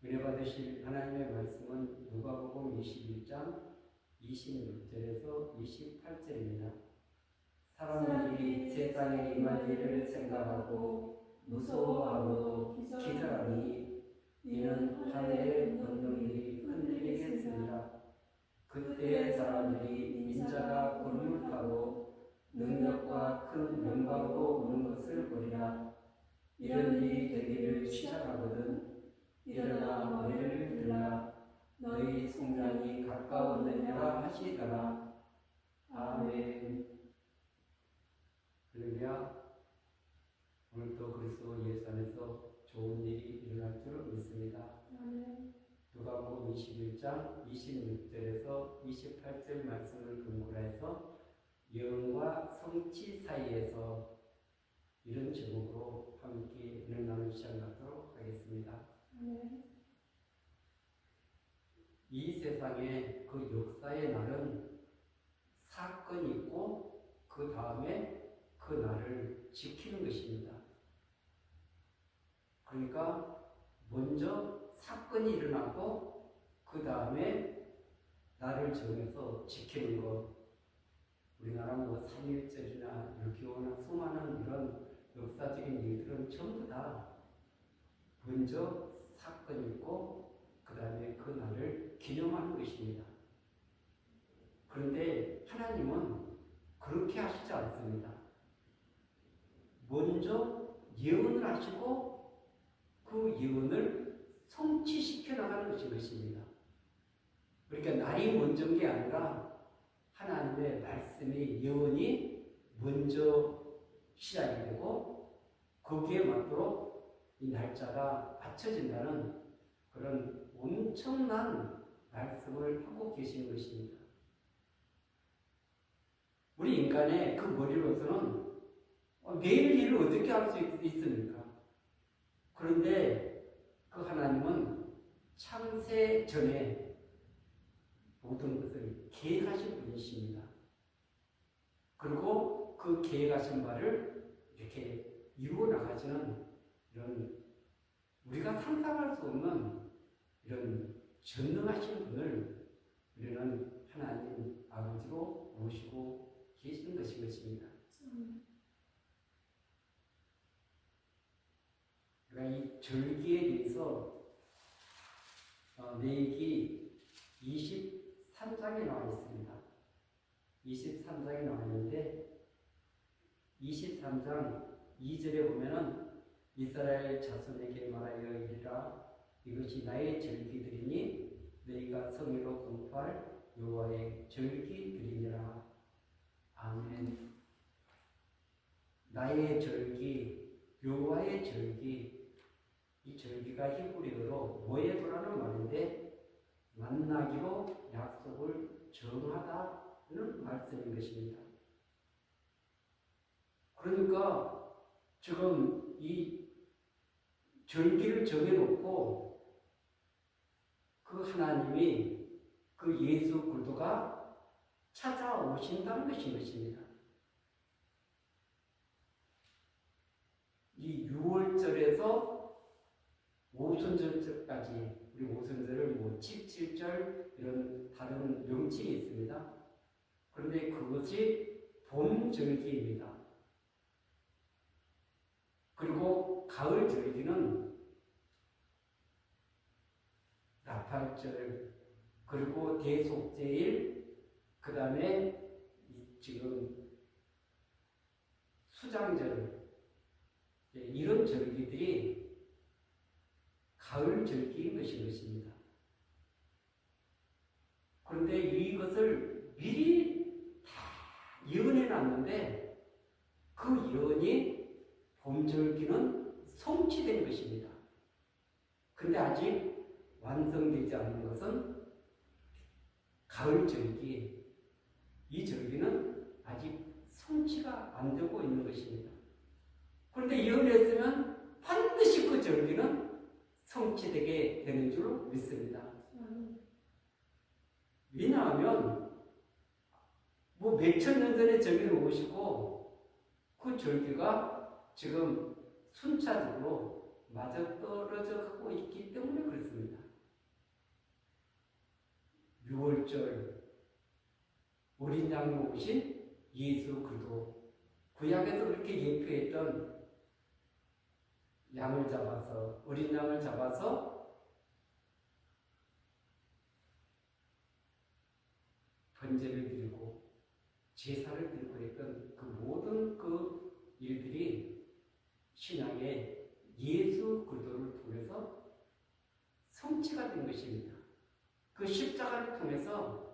은혜 받으실 하나님의 말씀은 누가복음 21장 26절에서 28절입니다. 사람들이 세상에 임할 일을 생각하고 무서워하고 기절하니 이는 하늘의 권능이 흔들리겠습니다. 그때 사람들이 인자가 굴물 타고 능력과 큰 영광으로 오는 것을 보리라. 이런 일이 되기를 시작하거든 일어나 너희를 들라 너희 성량이 가까웠느니라 하시더라. 아멘. 할렐루야. 오늘도 그리스도 예수 안에서 좋은 일이 일어날 줄 믿습니다. 누가복음 21장 26절에서 28절 말씀을 근거로 해서 예언과 성취 사이에서 이런 제목으로 함께 은혜 나누는 시간 갖도록 하겠습니다. 이 세상에 그 역사의 날은 사건이 있고 그 다음에 그 날을 지키는 것입니다. 그러니까 먼저 사건이 일어나고 그 다음에 날을 정해서 지키는 것. 우리나라 뭐 3.1절이나 6.25나 수많은 이런 역사적인 일들은 전부 다 먼저 사건이 있고 그 다음에 그 날을 기념하는 것입니다. 그런데 하나님은 그렇게 하시지 않습니다. 먼저 예언을 하시고 그 예언을 성취시켜 나가는 것입니다. 그러니까 날이 먼저인 게 아니라 하나님의 말씀의 예언이 먼저 시작이 되고 거기에 맞도록 이 날짜가 맞춰진다는 그런 엄청난 말씀을 하고 계시는 것입니다. 우리 인간의 그 머리로서는 내일 일을 어떻게 할 수 있습니까? 그런데 그 하나님은 창세 전에 모든 것을 계획하신 분이십니다. 그리고 그 계획하신 바를 이렇게 이루어 나가시는 이런 우리가 상상할 수 없는 이런 전능하신 분을 우리는 하나님 아버지로 모시고 계시는 것입니다. 그러니까 이 절기에 대해서 레위기 23장에 나와 있습니다. 23장에 나와 있는데 23장 2절에 보면은 이스라엘 자손에게 말하여 이르라 이것이 나의 절기들이니 너희가 성의로 공포할 여호와의 절기들이니라. 아멘. 나의 절기, 여호와의 절기. 이 절기가 히브리어로 모에도라는 말인데 만나기로 약속을 정하다는 말씀인 것입니다. 그러니까 지금 이 절기를 정해놓고 그 하나님이 그 예수 그리스도가 찾아오신다는 것입니다. 이 6월절에서 오순절까지 우리 오순절을 뭐 칠칠절 이런 다른 명칭이 있습니다. 그런데 그것이 봄절기입니다. 그리고 가을절기는 나팔절 그리고 대속제일 그 다음에 지금 수장절 이런 절기들이 가을 절기인 것입니다. 그런데 이것을 미리 다 예언해 놨는데 그 예언이 봄절기는 성취된 것입니다. 그런데 아직 완성되지 않는 것은 가을절기. 이 절기는 아직 성취가 안 되고 있는 것입니다. 그런데 예언했으면 반드시 그 절기는 성취되게 되는 줄 믿습니다. 왜냐하면 뭐 몇천 년 전에 절기를 오시고 그 절기가 지금 순차적으로 맞아떨어져 가고 있기 때문에 그렇습니다. 6월절 어린 양으로 오신 예수 그리스도, 구약에서 그렇게 예표했던 양을 잡아서, 어린 양을 잡아서 번제를 드리고 제사를 드리고 했던 그 모든 그 일들이 신약의 예수 그리스도를 통해서 성취가 된 것입니다. 그 십자가를 통해서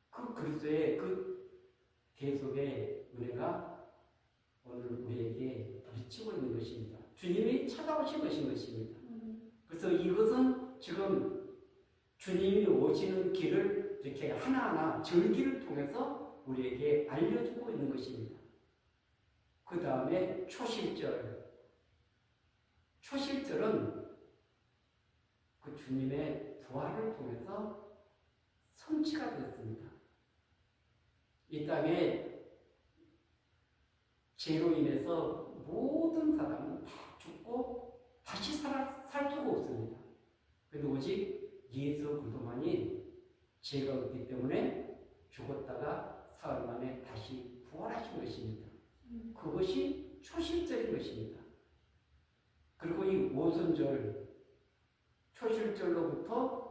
그 그리스도의 그 계속의 은혜가 오늘 우리에게 미치고 있는 것입니다. 주님이 찾아오신 것입니다. 그래서 이것은 지금 주님이 오시는 길을 이렇게 하나하나 절기를 통해서 우리에게 알려주고 있는 것입니다. 그 다음에 초실절. 초실절은 그 주님의 부활을 통해서 성취가 되었습니다. 이 땅에 죄로 인해서 모든 사람은 다 죽고 다시 살 수가 없습니다. 그런데 오직 예수 그리스도만이 죄가 없기 때문에 죽었다가 사흘 만에 다시 부활하신 것입니다. 그것이 초실절인 것입니다. 그리고 이 오순절, 초실절로부터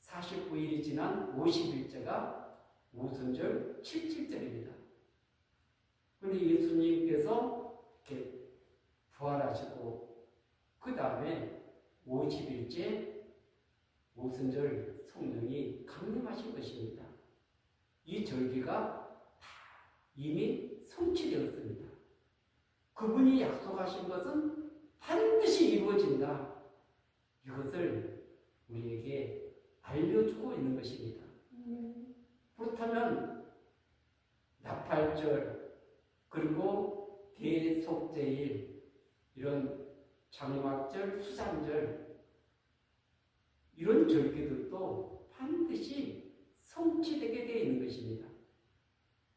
49일이 지난 50일째가 오순절 7일절입니다. 그런데 예수님께서 이렇게 부활하시고 그 다음에 50일째 오순절 성령이 강림하신 것입니다. 이 절기가 다 이미 성취되었습니다. 그분이 약속하신 것은 반드시 이루어진다. 이것을 우리에게 알려주고 있는 것입니다. 그렇다면 나팔절 그리고 대속제일 이런 장막절, 수장절 이런 절기들도 반드시 성취되게 되어 있는 것입니다.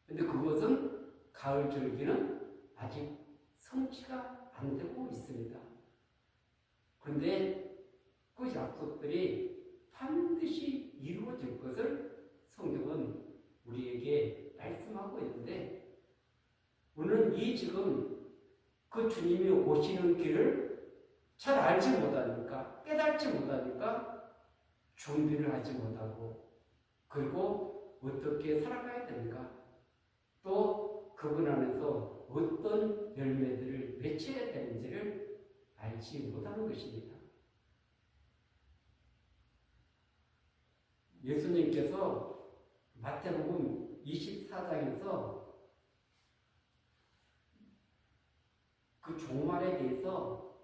그런데 그것은 가을 절기는 아직 성취가 안 되고 있습니다. 그런데 그 약속들이 반드시 이루어질 것을 성경은 우리에게 말씀하고 있는데 오늘 이 지금 그 주님이 오시는 길을 잘 알지 못하니까 깨닫지 못하니까 준비를 하지 못하고 그리고 어떻게 살아가야 되는가 또 그분 안에서 어떤 열매들을 맺혀야 되는지를 알지 못하는 것입니다. 예수님께서 마태복음 24장에서 그 종말에 대해서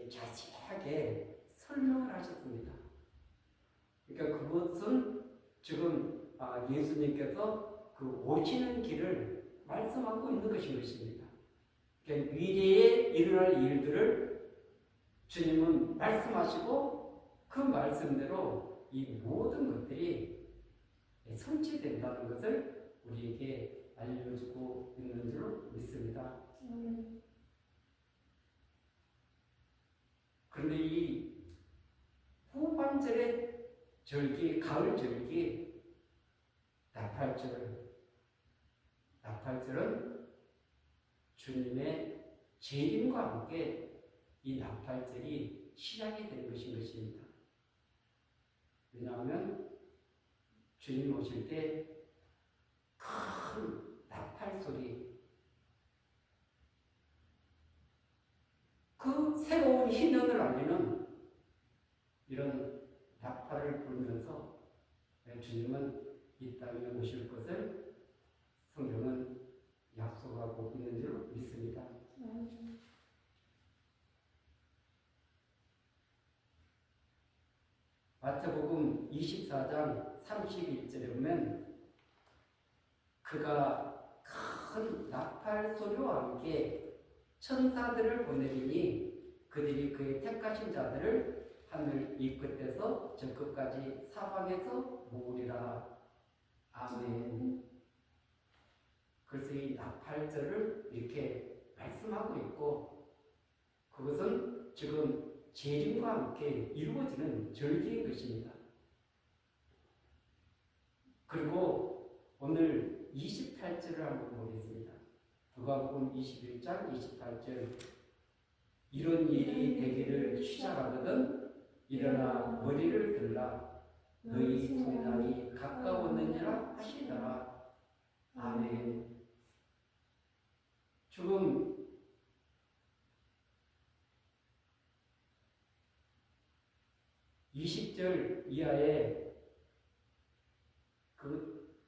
자세하게 설명을 하셨습니다. 그러니까 그것은 지금 예수님께서 그 오시는 길을 말씀하고 있는 것입니다. 그러니까 미래에 일어날 일들을 주님은 말씀하시고 그 말씀대로 이 모든 것들이 성취된다는 것을 우리에게 알려주고 있는 줄 믿습니다. 그런데 이 후반절의 절기, 가을 절기, 나팔절은 주님의 재림과 함께 이 나팔절이 시작이 되는 것입니다. 왜냐하면 주님 오실 때 큰 나팔 소리, 그 새로운 희년을 알리는 이런 나팔을 불면서 주님은 이 땅에 오실 것을 성경은 약속하고 있는 줄 믿습니다. 마태복음 24장 31절에 보면 그가 큰 나팔 소리와 함께 천사들을 보내리니 그들이 그의 택하신 자들을 하늘 이 끝에서 저 끝까지 사방에서 모으리라. 아멘. 그래서 이 나팔절을 이렇게 말씀하고 있고 그것은 지금 재림과 함께 이루어지는 절기인 것입니다. 그리고 오늘 28절을 한번 보겠습니다. 누가복음 21장 28절. 이런 일이 되기를 시작하거든 일어나 머리를 들라 너희 성량이 가까웠느니라 하시더라. 아멘. 지금 20절 이하에 그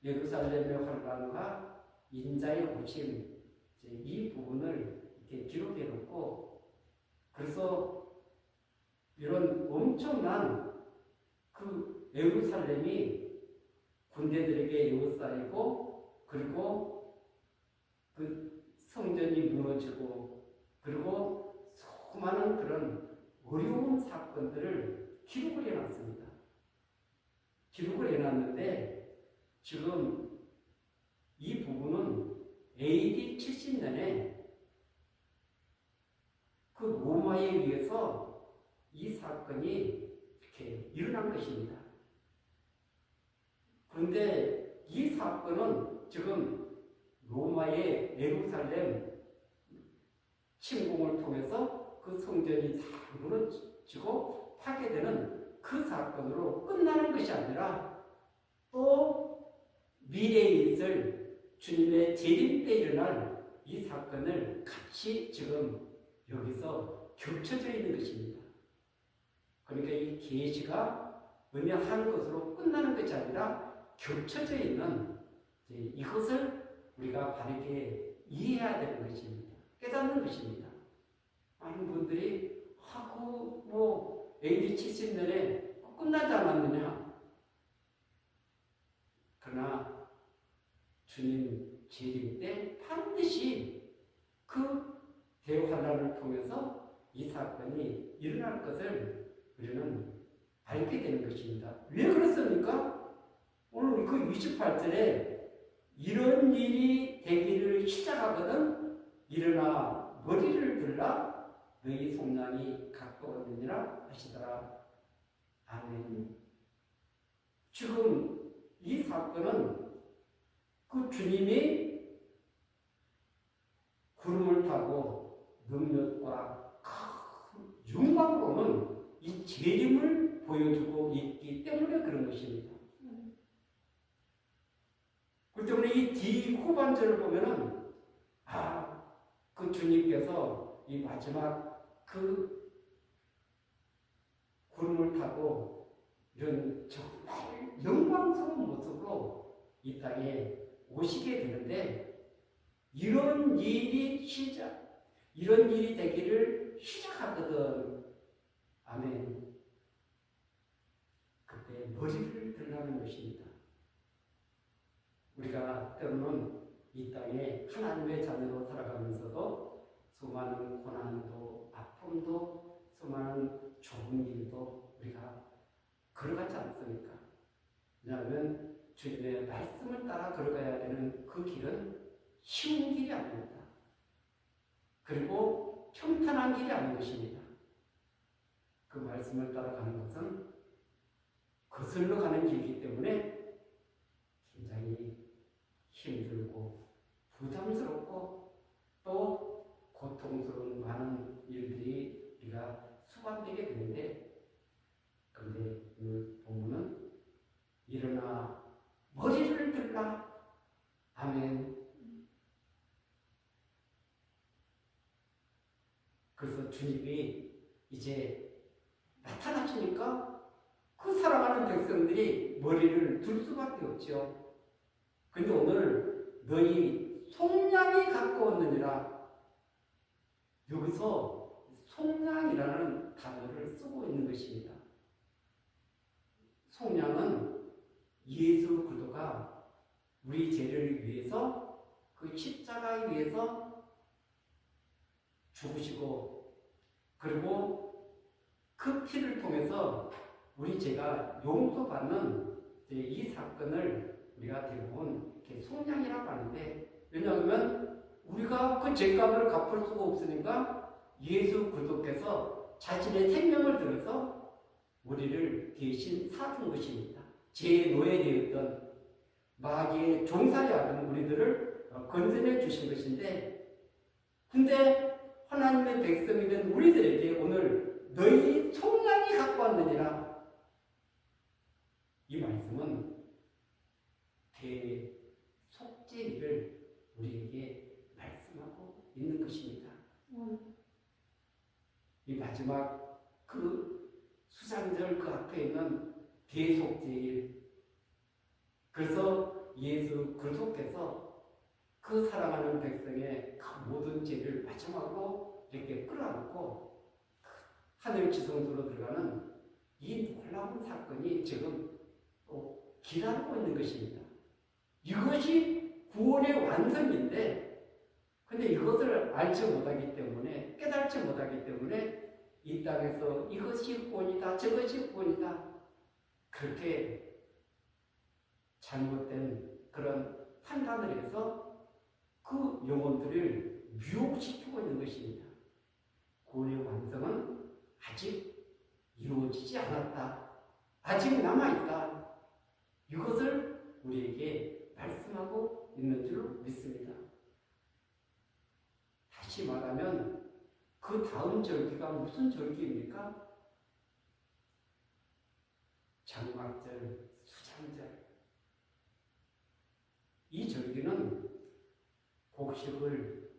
예루살렘의 환란과 인자의 고침 이 부분을 이렇게 기록해 놓고 그래서 이런 엄청난 그 예루살렘이 군대들에게 에워싸이고 그리고 그 성전이 무너지고 그리고 수많은 그런 어려운 사건들을 기록을 해놨습니다. 기록을 해놨는데 지금 이 부분은 AD 70년에 그 로마에 의해서 이 사건이 이렇게 일어난 것입니다. 그런데 이 사건은 지금 로마의 예루살렘 침공을 통해서 그 성전이 다 무너지고 파괴되는 그 사건으로 끝나는 것이 아니라 또 미래에 있을 주님의 재림 때 일어날 이 사건을 같이 지금 여기서 겹쳐져 있는 것입니다. 그러니까 이 계시가 어느 한 것으로 끝나는 것이 아니라 겹쳐져 있는 이것을 우리가 바르게 이해해야 되는 것입니다. 깨닫는 것입니다. 많은 분들이 AD 70년에 끝나지 않았느냐. 그러나 주님 재림 때 반드시 그 대환란을 통해서 이 사건이 일어날 것을 우리는 알게 되는 것입니다. 왜 그렇습니까? 오늘 그 28절에 이런 일이 되기를 시작하거든 일어나 머리를 들라 너희 속량이 가까웠느니라 하시더라. 아멘. 지금 이 사건은 그 주님이 구름을 타고 능력과 큰 영광으로는 이 재림을 보여주고 있기 때문에 그런 것입니다. 그렇기 때문에 이 뒤후반절을 보면은 그 주님께서 이 마지막 그 구름을 타고 이런 정말 영광스러운 모습으로 이 땅에 오시게 되는데 이런 일이 되기를 시작하거든. 아멘. 그때 머리를 들라는 것입니다. 우리가 때로는 이 땅에 하나님의 자녀로 살아가면서도 수많은 고난도 아픔도 수많은 좋은 일도 우리가 걸어가지 않습니까? 왜냐하면 주님의 말씀을 따라 걸어가야 되는 그 길은 쉬운 길이 아닙니다. 그리고 평탄한 길이 아닌 것입니다. 그 말씀을 따라가는 것은 거슬러 가는 길이기 때문에 굉장히 힘들고 부담스럽고 또 고통스러운 많은 일들이 우리가 수반되게 되는데 그런데 오늘 본문은 일어나 머리를 들라. 아멘. 그래서 주님이 이제 나타나시니까 그 사랑하는 백성들이 머리를 들 수밖에 없죠. 근데 오늘 너희 속량이 가까웠느니라. 여기서 속량이라는 단어를 쓰고 있는 것입니다. 속량은 예수 그리스도가 우리 죄를 위해서 그 십자가에 위해서 죽으시고 그리고 그 피를 통해서 우리 죄가 용서받는 이 사건을 우리가 대부분 이렇게 속량이라고 하는데 왜냐하면 우리가 그 죄값을 갚을 수가 없으니까 예수 그리스도께서 자신의 생명을 들어서 우리를 대신 사준 것입니다. 제 노예되었던 마귀의 종살이하던 우리들을 건져내 주신 것인데, 근데 하나님의 백성이 된 우리들에게 오늘 너희 속량이 갖고 왔느니라, 이 말씀은 대속죄를 우리에게 말씀하고 있는 것입니다. 이 마지막 그 수장절 그 앞에 있는 대속죄일, 그래서 예수 그리스도께서 그 사랑하는 백성의 그 모든 죄를 마침하고 이렇게 끌어안고 하늘 지성소로 들어가는 이 놀라운 사건이 지금 또 기다리고 있는 것입니다. 이것이 구원의 완성인데, 근데 이것을 알지 못하기 때문에, 깨달지 못하기 때문에 이 땅에서 이것이 구원이다, 저것이 구원이다, 그렇게 잘못된 그런 판단을 해서 그 영혼들을 미혹시키고 있는 것입니다. 구원의 완성은 아직 이루어지지 않았다, 아직 남아있다, 이것을 우리에게 말씀하고 있는 줄 믿습니다. 다시 말하면 그 다음 절기가 무슨 절기입니까? 장막절, 수장절. 이 절기는 곡식을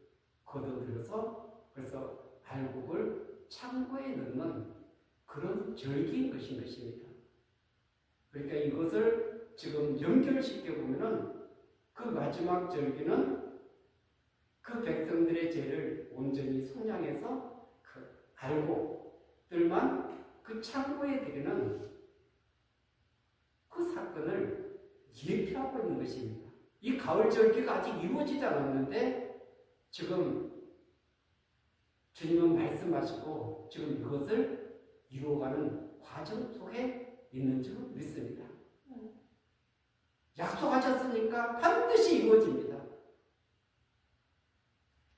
거둬들여서 그래서 발곡을 창고에 넣는 그런 절기인 것입니다. 그러니까 이것을 지금 연결시켜 보면은 그 마지막 절기는 그 백성들의 죄를 온전히 속량해서 그 알곡들만 그 창고에 들이는 그 사건을 예표하고 있는 것입니다. 이 가을 절기가 아직 이루어지지 않았는데 지금 주님은 말씀하시고 지금 이것을 이루어가는 과정 속에 있는 줄 믿습니다. 약속하셨으니까 반드시 이루어집니다.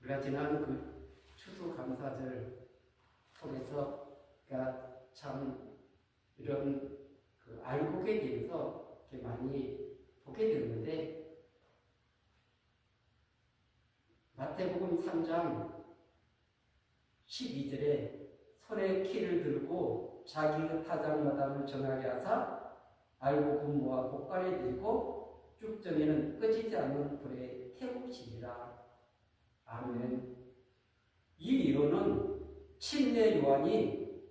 우리가 지난 그 추수감사절 속에서 참 이런 그 알곡에 대해서 이렇게 많이 보게 되는데, 마태복음 3장 12절에 손에 키를 들고 자기 타작마당을 정하게 하사 알곡은 모아 곡간에 들고 쭉정에는 꺼지지 않는 불에 태우시리라. 아멘. 이 예언은 침례 요한이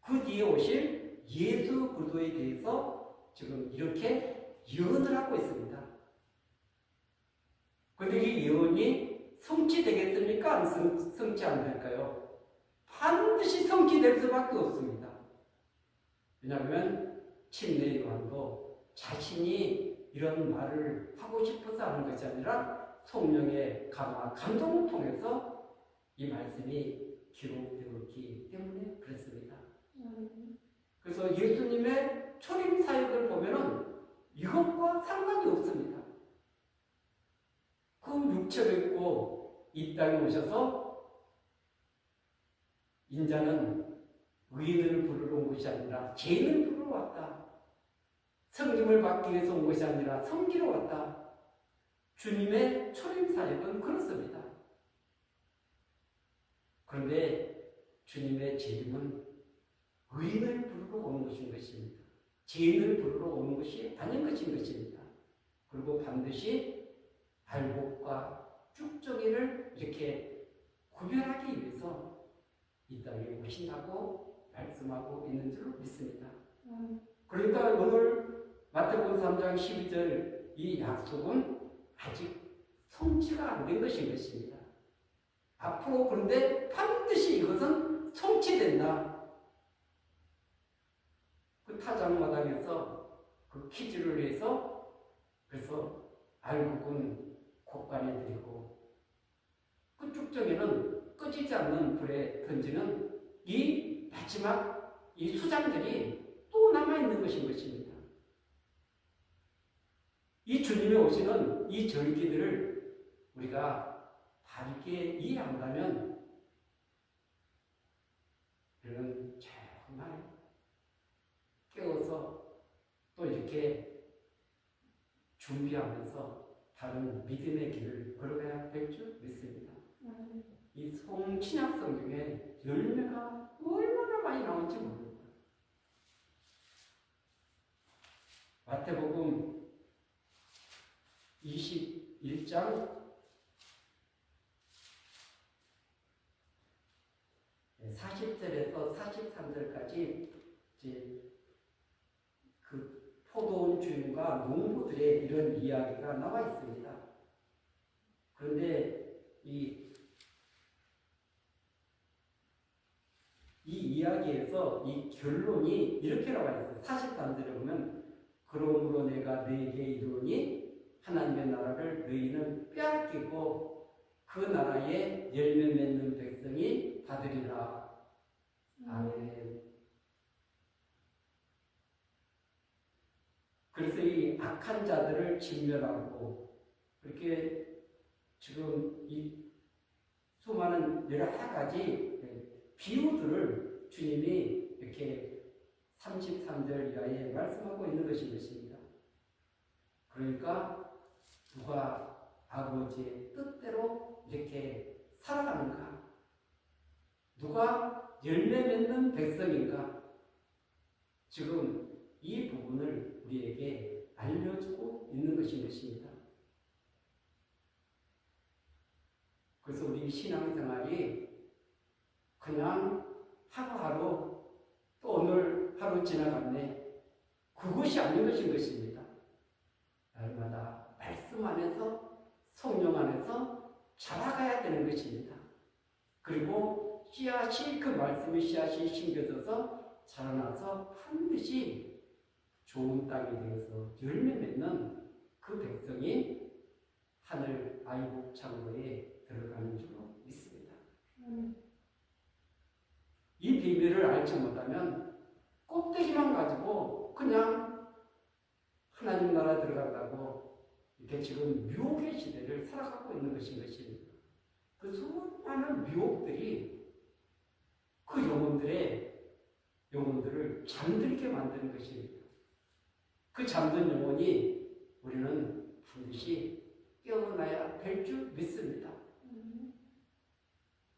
그 뒤에 오실 예수 그리스도에 대해서 지금 이렇게 예언을 하고 있습니다. 그런데 이 예언이 성취되겠습니까? 안 성취 안 될까요? 반드시 성취될 수밖에 없습니다. 왜냐하면 침례 요한도 자신이 이런 말을 하고 싶어서 하는 것이 아니라 성령의 감화, 감동을 통해서 이 말씀이 기록되었기 때문에 그렇습니다. 그래서 예수님의 초림 사역을 보면은 이것과 상관이 없습니다. 그 육체를 입고 이 땅에 오셔서 인자는 의인을 부르러 온 것이 아니라 죄인을 부르러 왔다. 성김을 받기 위해서 온 것이 아니라 섬기러 왔다. 주님의 초림 사역은 그렇습니다. 그런데 주님의 재림은 의인을 부르러 오는 것인 것입니다. 죄인을 부르러 오는 것이 아닌 것인 것입니다. 그리고 반드시 발복과 쭉정이를 이렇게 구별하기 위해서 이 땅에 오신다고 말씀하고 있는 줄 믿습니다. 그러니까 오늘 마태복음 3장 12절 이 약속은 아직 성취가 안 된 것인 것입니다. 앞으로 그런데 반드시 이것은 성취된다. 그 타작마당에서 그 퀴즈를 해서 그래서 알곡은 곡간에 들이고 그 쭉정에는 꺼지지 않는 불에 던지는 이 마지막 이 수장들이 또 남아있는 것입니다. 이 주님이 오시는 이 절기들을 우리가 바르게 이해한다면 또 이렇게 준비하면서 다른 믿음의 길을 걸어가야 될 줄 믿습니다. 이 신약 성경에 열매가 얼마나 많이 나올지 모릅니다. 마태복음 21장 40절에서 43절까지 이제 그 포도원 주인과 농부들의 이런 이야기가 나와 있습니다. 그런데 이 이야기에서 이 결론이 이렇게 나와 있어요. 43절에 보면 그러므로 내가 너희에게 이르노니 하나님의 나라를 너희는 빼앗기고 그 나라에 열매 맺는 백성이 받으리라. 아멘. 그래서 이 악한 자들을 진멸하고 그렇게 지금 이 수많은 여러 가지 비유들을 주님이 이렇게 33절 이하에 말씀하고 있는 것입니다. 그러니까 누가 아버지의 뜻대로 이렇게 살아가는가? 누가 열매 맺는 백성인가? 지금 이 부분을 우리에게 알려주고 있는 것입니다. 그래서 우리 신앙생활이 그냥 하루하루 또 오늘 하루 지나갔네. 그것이 아닌 것입니다. 날마다 말씀 안에서 성령 안에서 자라가야 되는 것입니다. 그리고 씨앗이 그 말씀의 씨앗이 심겨져서 자라나서 반드시 좋은 땅이 되어서 열매 맺는 그 백성이 하늘 아이국 창고에 들어가는 줄로 믿습니다. 이 비밀을 알지 못하면 꼭대기만 가지고 그냥 하나님 나라 들어간다고 이렇게 지금 유혹의 시대를 살아가고 있는 것입니다. 그 수많은 유혹들이 그 영혼들을 잠들게 만드는 것입니다. 그 잠든 영혼이 우리는 반드시 깨어나야 될 줄 믿습니다.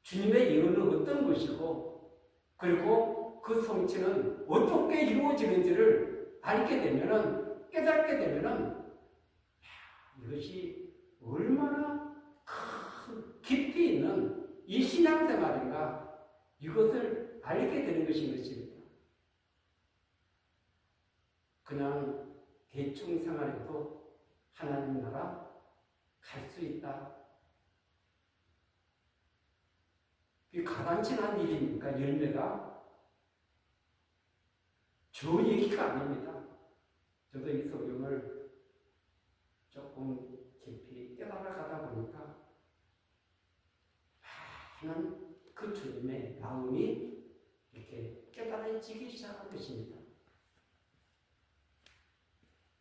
주님의 예언은 어떤 것이고 그리고 그 성취는 어떻게 이루어지는지를 알게 되면은 깨닫게 되면은 이것이 얼마나 큰 깊이 있는 이 신앙생활인가 이것을 알게 되는 것입니다. 그냥 대충 생활해도 하나님 나라 갈 수 있다. 그게 가당치는 일입니까? 열매가? 저 얘기가 아닙니다. 저도 이 성경을 조금 깊이 깨달아가다 보니까 많은 그 주님의 마음이 이렇게 깨달아지기 시작한 것입니다.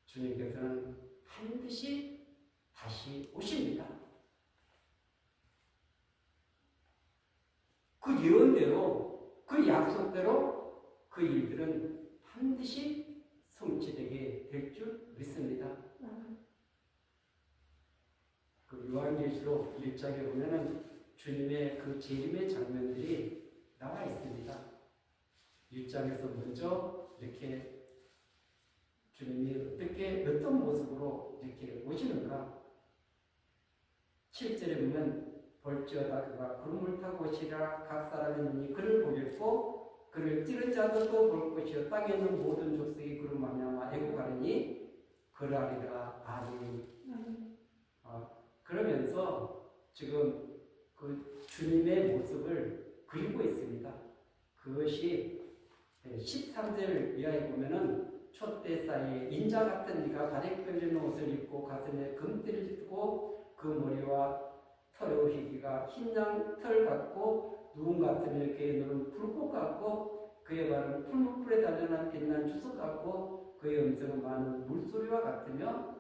주님께서는 반드시 다시 오십니다. 그 예언대로, 그 약속대로 그 일들은 반드시 성취되게 될 줄 믿습니다. 그 요한계시록 1장에 보면은 주님의 그 재림의 장면들이 나와 있습니다. 1장에서 먼저 이렇게 주님이 어떤 모습으로 이렇게 오시는가? 7절에 보면 볼지어다 그가 구름을 타고 오시리라. 각 사람의 눈이 그를 보겠고 그를 찌른 자도 또 볼 것이요 땅에 있는 모든 족속이 그로 말미암아 애곡하리니 그러하리라. 아멘. 그러면서 지금 그 주님의 모습을 그리고 있습니다. 그것이 13절 이하에 보면은 촛대 사이에 인자 같은 이가 가죽 걸린 옷을 입고 가슴에 금띠를 띠고 그 머리와 털의 희기가 흰 양 털 같고 누군 같으면 그의 눈은 불꽃 같고 그의 발은 풀무불에 달려난 빛난 주석 같고 그의 음성은 많은 물소리와 같으며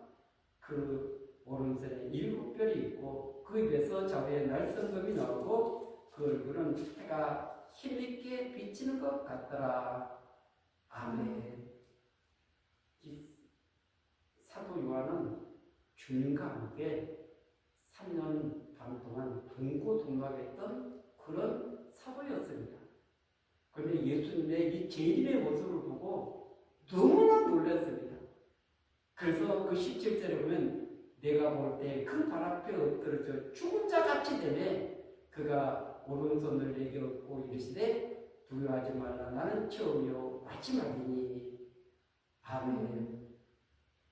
그 오른손에 7별이 있고 그 입에서 좌우에 날성검이 나오고 그 얼굴은 해가 힘있게 비치는 것 같더라. 아멘. 사도 요한은 주님과 함께 3년 반 동안 동고동락했던 그런 사도였습니다. 그런데 예수님의 이 재림의 모습을 보고 너무나 놀랐습니다. 그래서 그 17절에 보면 내가 볼 때 그 발 앞에 엎드러져 죽은 자 같이 되매 그가 오른손을 내게 얻고 이르시되 두려워하지 말라 나는 처음이요 마지막이니 아멘.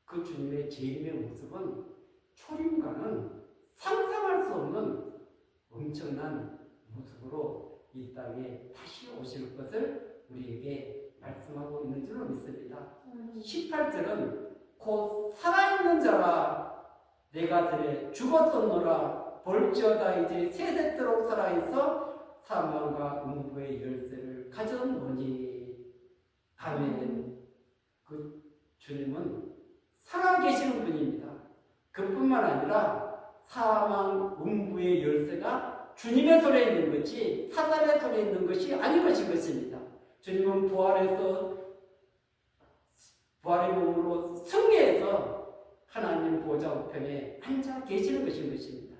그 주님의 재림의 모습은 초림과는 상상할 수 없는 엄청난 모습으로 이 땅에 다시 오실 것을 우리에게 말씀하고 있는 줄로 믿습니다. 18절은 곧 살아있는 자라 내가 전에 죽었었노라 볼지어다 이제 세세토록 살아있어 사망과 음부의 열쇠를 가졌노니 아멘. 그 주님은 살아계시는 분입니다. 그뿐만 아니라 사망 음부의 열쇠가 주님의 손에 있는 것이 사단의 손에 있는 것이 아닌 것입니다. 주님은 부활의 몸으로 승리해서 하나님 보좌 우편에 앉아 계시는 것입니다.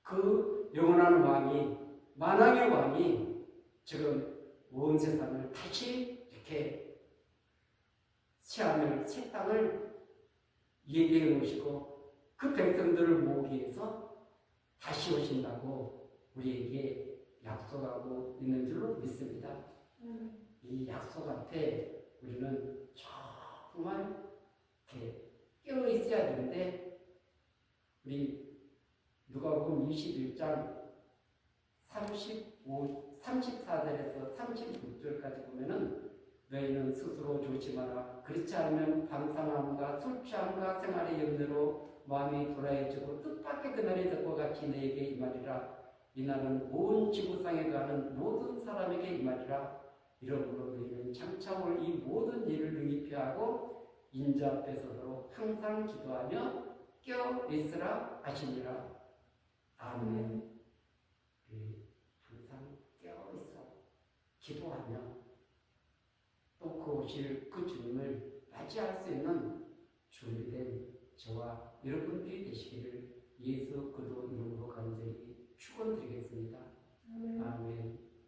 그 영원한 왕이 만왕의 왕이 지금 온 세상을 다시 이렇게 새 땅을 예비해 놓으시고 그 백성들을 모으기 위해서 다시 오신다고 우리에게 약속하고 있는 줄로 믿습니다. 이 약속 앞에 우리는 정말 이렇게 깨어 있어야 되는데 우리 누가복음 21장 34절에서 36절까지 보면은 너희는 스스로 조심하라. 그렇지 않으면 방탕함과 술 취함과 생활의 염려로 마음이 돌아해지고 뜻밖의 그날이 될것 같이 너에게 임하리라. 이날은 온 지구상에 가는 모든 사람에게 임하리라. 이러므로 너희는 장차 올 이 모든 일을 능히 피하고 인자 앞에서도 항상 기도하며 깨어 있으라 하시니라. 아멘. 항상 깨어 있어 기도하며 또 그 오실 그 주님을 맞이할 수 있는 준비된 저와 여러분들이 되시기를 예수 그리스도 이름으로 간절히 축원드리겠습니다. 아멘.